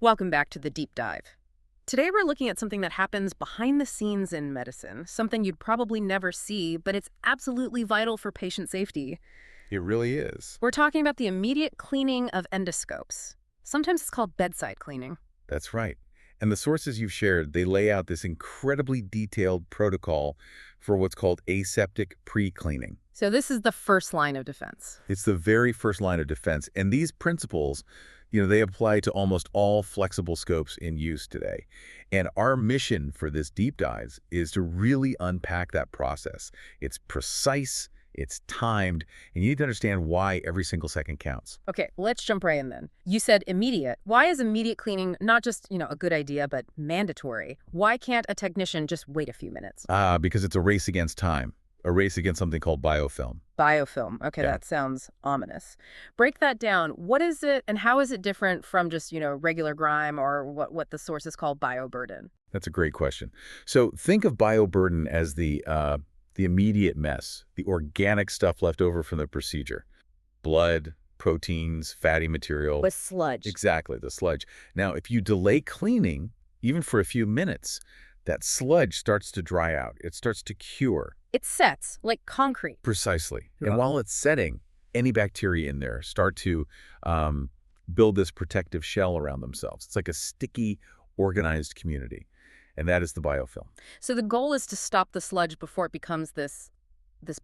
Welcome back to the deep dive. Today we're looking at something that happens behind the scenes in medicine, something you'd probably never see, but it's absolutely vital for patient safety. It really is. We're talking about the immediate cleaning of endoscopes. Sometimes it's called bedside cleaning. That's right. And the sources you've shared, they lay out this incredibly detailed protocol for what's called aseptic pre-cleaning. So this is the first line of defense. It's the very first line of defense. And these principles, they apply to almost all flexible scopes in use today. And our mission for this deep dive is to really unpack that process. It's precise, it's timed, and you need to understand why every single second counts. Okay, let's jump right in then. You said immediate. Why is immediate cleaning not just, a good idea, but mandatory? Why can't a technician just wait a few minutes? Because it's a race against time, a race against something called biofilm. Biofilm. Okay, Yeah. that sounds ominous. Break that down. What is it and how is it different from just, regular grime or what the sources call bioburden? That's a great question. So think of bioburden as the immediate mess, the organic stuff left over from the procedure. Blood, proteins, fatty material. With sludge. Exactly, the sludge. Now, if you delay cleaning, even for a few minutes, that sludge starts to dry out. It starts to cure. It sets like concrete. Precisely. Yeah. And while it's setting, any bacteria in there start to build this protective shell around themselves. It's like a sticky, organized community. And that is the biofilm. So the goal is to stop the sludge before it becomes this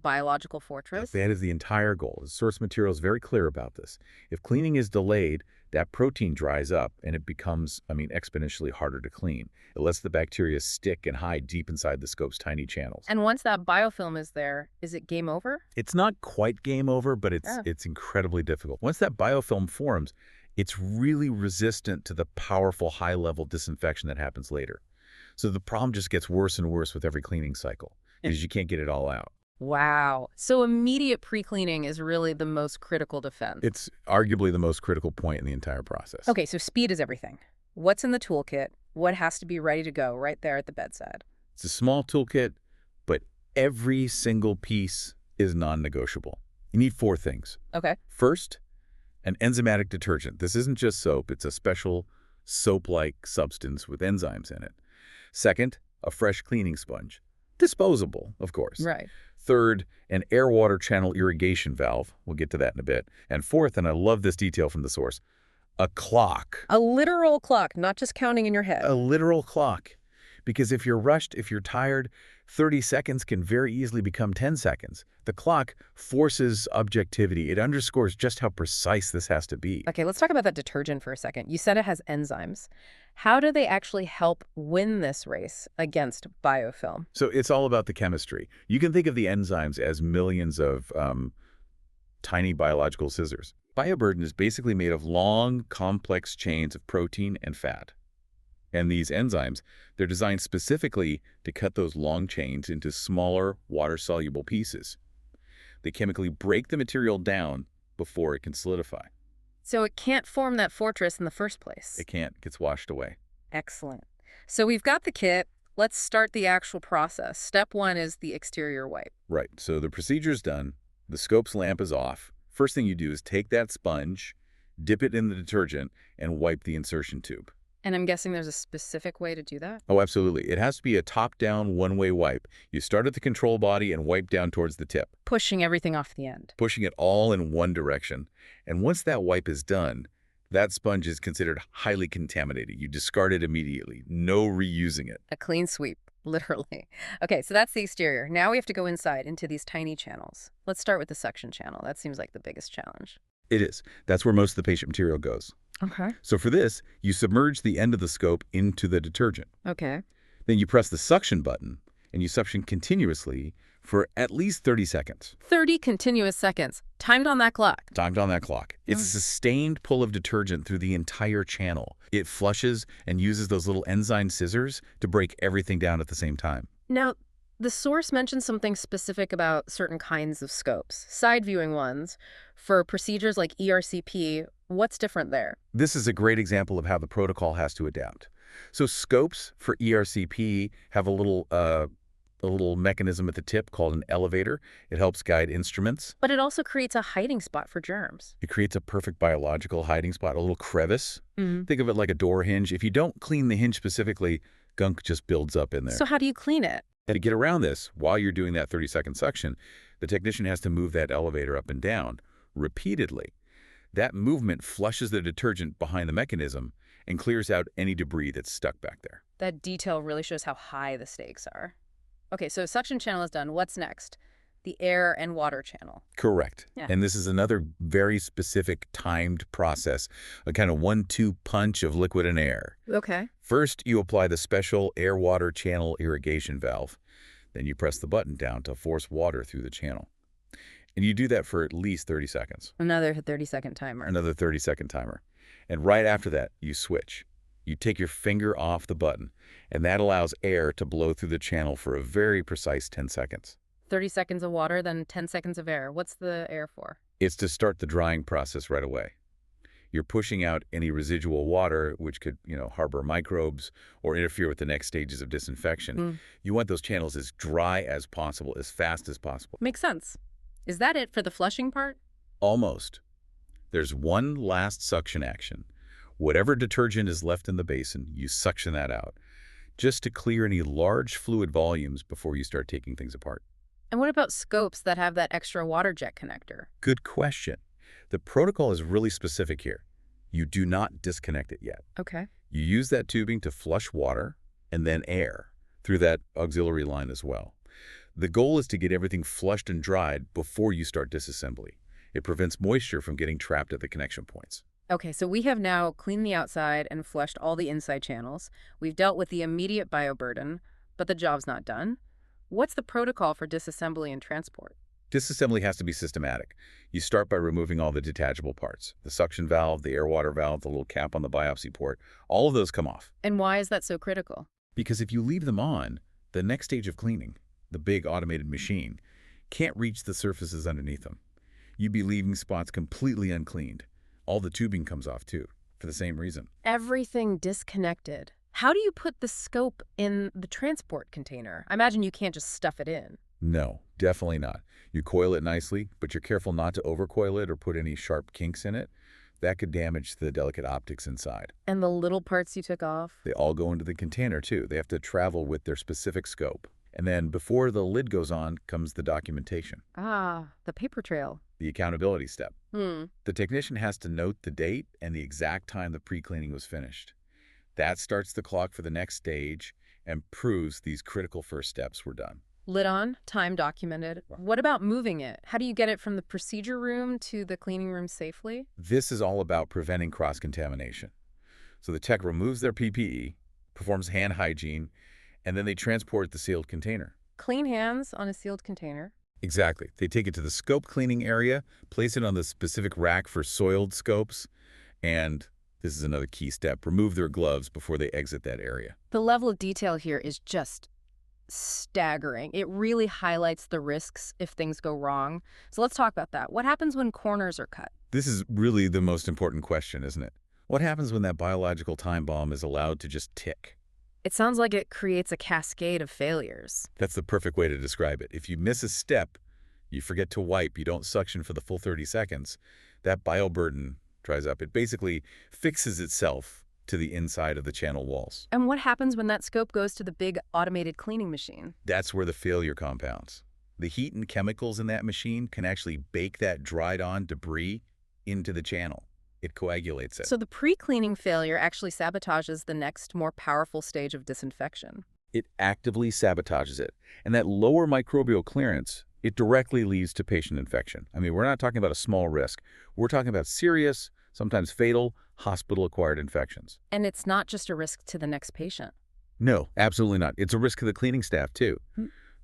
biological fortress. That is the entire goal. The source material is very clear about this. If cleaning is delayed, that protein dries up and it becomes, exponentially harder to clean. It lets the bacteria stick and hide deep inside the scope's tiny channels. And once that biofilm is there, is it game over? It's not quite game over, but it's incredibly difficult. Once that biofilm forms, it's really resistant to the powerful high-level disinfection that happens later. So the problem just gets worse and worse with every cleaning cycle because you can't get it all out. Wow. So immediate pre-cleaning is really the most critical defense. It's arguably the most critical point in the entire process. Okay, so speed is everything. What's in the toolkit? What has to be ready to go right there at the bedside? It's a small toolkit, but every single piece is non-negotiable. You need 4 things. Okay. First, an enzymatic detergent. This isn't just soap. It's a special soap-like substance with enzymes in it. Second, a fresh cleaning sponge. Disposable, of course. Right. Third, an air-water channel irrigation valve. We'll get to that in a bit. And fourth, and I love this detail from the source, a clock. A literal clock, not just counting in your head. A literal clock. Because if you're rushed, if you're tired, 30 seconds can very easily become 10 seconds. The clock forces objectivity. It underscores just how precise this has to be. Okay, let's talk about that detergent for a second. You said it has enzymes. How do they actually help win this race against biofilm? So it's all about the chemistry. You can think of the enzymes as millions of tiny biological scissors. Bioburden is basically made of long, complex chains of protein and fat. And these enzymes, they're designed specifically to cut those long chains into smaller, water-soluble pieces. They chemically break the material down before it can solidify. So it can't form that fortress in the first place. It can't. It gets washed away. Excellent. So we've got the kit. Let's start the actual process. Step 1 is the exterior wipe. Right. So the procedure's done. The scope's lamp is off. First thing you do is take that sponge, dip it in the detergent, and wipe the insertion tube. And I'm guessing there's a specific way to do that? Oh, absolutely. It has to be a top-down, one-way wipe. You start at the control body and wipe down towards the tip, Pushing everything off the end. pushing it all in one direction. And once that wipe is done, that sponge is considered highly contaminated. You discard it immediately. No reusing it. A clean sweep, literally. Okay, so that's the exterior. Now we have to go inside into these tiny channels. Let's start with the suction channel. That seems like the biggest challenge. It is. That's where most of the patient material goes. Okay. So for this, you submerge the end of the scope into the detergent. Okay. Then you press the suction button, and you suction continuously for at least 30 seconds. 30 continuous seconds, timed on that clock. Timed on that clock. It's a sustained pull of detergent through the entire channel. It flushes and uses those little enzyme scissors to break everything down at the same time. Now, the source mentions something specific about certain kinds of scopes, side viewing ones. For procedures like ERCP, what's different there? This is a great example of how the protocol has to adapt. So scopes for ERCP have a little a little mechanism at the tip called an elevator. It helps guide instruments. But it also creates a hiding spot for germs. It creates a perfect biological hiding spot, a little crevice. Mm. Think of it like a door hinge. If you don't clean the hinge specifically, gunk just builds up in So there. how do you clean it? And to get around this, while you're doing that 30-second suction, the technician has to move that elevator up and down repeatedly. That movement flushes the detergent behind the mechanism and clears out any debris that's stuck back there. That detail really shows how high the stakes are. Okay, so suction channel is done. What's next? The air and water channel. Correct. Yeah. And this is another very specific timed process, a kind of 1-2 punch of liquid and air. Okay. First, you apply the special air-water channel irrigation valve. Then you press the button down to force water through the channel. And you do that for at least 30 seconds. Another 30-second timer. Another 30-second timer. And right after that, you switch. You take your finger off the button, and that allows air to blow through the channel for a very precise 10 seconds. 30 seconds of water, then 10 seconds of air. What's the air for? It's to start the drying process right away. You're pushing out any residual water, which could, harbor microbes or interfere with the next stages of disinfection. You want those channels as dry as possible, as fast as possible. Makes sense. Is that it for the flushing part? Almost. There's one last suction action. Whatever detergent is left in the basin, you suction that out, just to clear any large fluid volumes before you start taking things apart. And what about scopes that have that extra water jet connector? Good question. The protocol is really specific here. You do not disconnect it yet. Okay. You use that tubing to flush water and then air through that auxiliary line as well. The goal is to get everything flushed and dried before you start disassembly. It prevents moisture from getting trapped at the connection points. Okay, so we have now cleaned the outside and flushed all the inside channels. We've dealt with the immediate bioburden, but the job's not done. What's the protocol for disassembly and transport? Disassembly has to be systematic. You start by removing all the detachable parts. The suction valve, the air-water valve, the little cap on the biopsy port, all of those come off. And why is that so critical? Because if you leave them on, the next stage of cleaning, the big automated machine, can't reach the surfaces underneath them. You'd be leaving spots completely uncleaned. All the tubing comes off too, for the same reason. Everything disconnected. How do you put the scope in the transport container? I imagine you can't just stuff it in. No, definitely not. You coil it nicely, but you're careful not to overcoil it or put any sharp kinks in it. That could damage the delicate optics inside. And the little parts you took off? They all go into the container too. They have to travel with their specific scope. And then before the lid goes on comes the documentation, Ah, the paper trail. the accountability step. Hmm. The technician has to note the date and the exact time the pre-cleaning was finished. That starts the clock for the next stage and proves these critical first steps were done. Lid on, time documented. What about moving it? How do you get it from the procedure room to the cleaning room safely? This is all about preventing cross-contamination. So the tech removes their PPE, performs hand hygiene, and then they transport the sealed container. Clean hands on a sealed container. Exactly. They take it to the scope cleaning area, place it on the specific rack for soiled scopes, and this is another key step, remove their gloves before they exit that area. The level of detail here is just staggering. It really highlights the risks if things go wrong. So let's talk about that. What happens when corners are cut? This is really the most important question, isn't it? What happens when that biological time bomb is allowed to just tick? It sounds like it creates a cascade of failures. That's the perfect way to describe it. If you miss a step, you forget to wipe, you don't suction for the full 30 seconds, that bioburden dries up. It basically fixes itself to the inside of the channel walls. And what happens when that scope goes to the big automated cleaning machine? That's where the failure compounds. The heat and chemicals in that machine can actually bake that dried-on debris into the channel. It coagulates it. So the pre-cleaning failure actually sabotages the next, more powerful stage of disinfection. It actively sabotages it. And that lower microbial clearance, it directly leads to patient infection. I mean, we're not talking about a small risk. We're talking about serious, sometimes fatal, hospital-acquired infections. And it's not just a risk to the next patient. No, absolutely not. It's a risk to the cleaning staff, too.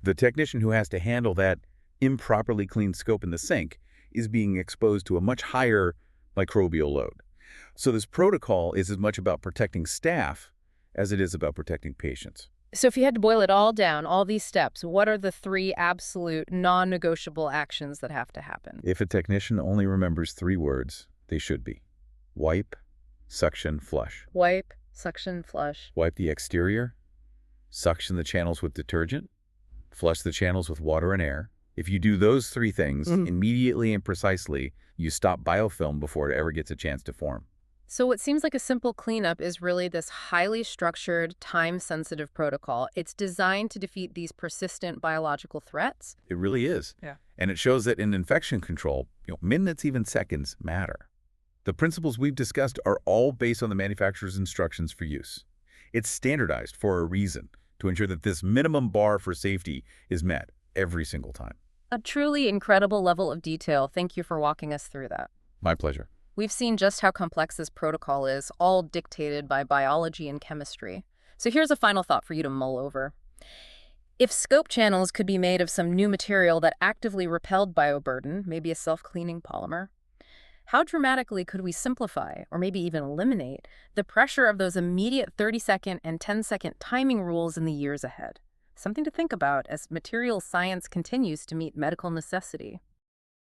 The technician who has to handle that improperly cleaned scope in the sink is being exposed to a much higher microbial load. So this protocol is as much about protecting staff as it is about protecting patients. So if you had to boil it all down, all these steps, what are the 3 absolute non-negotiable actions that have to happen? If a technician only remembers 3 words, they should be wipe, suction, flush. Wipe, suction, flush. Wipe the exterior, suction the channels with detergent, Flush the channels with water and air. If you do those three things immediately and precisely, you stop biofilm before it ever gets a chance to form. So what seems like a simple cleanup is really this highly structured, time-sensitive protocol. It's designed to defeat these persistent biological threats. It really is. Yeah. And it shows that in infection control, minutes, even seconds, matter. The principles we've discussed are all based on the manufacturer's instructions for use. It's standardized for a reason, to ensure that this minimum bar for safety is met every single time. A truly incredible level of detail. Thank you for walking us through that. My pleasure. We've seen just how complex this protocol is, all dictated by biology and chemistry. So here's a final thought for you to mull over. If scope channels could be made of some new material that actively repelled bioburden, maybe a self-cleaning polymer, how dramatically could we simplify, or maybe even eliminate, the pressure of those immediate 30-second and 10-second timing rules in the years ahead? Something to think about as materials science continues to meet medical necessity.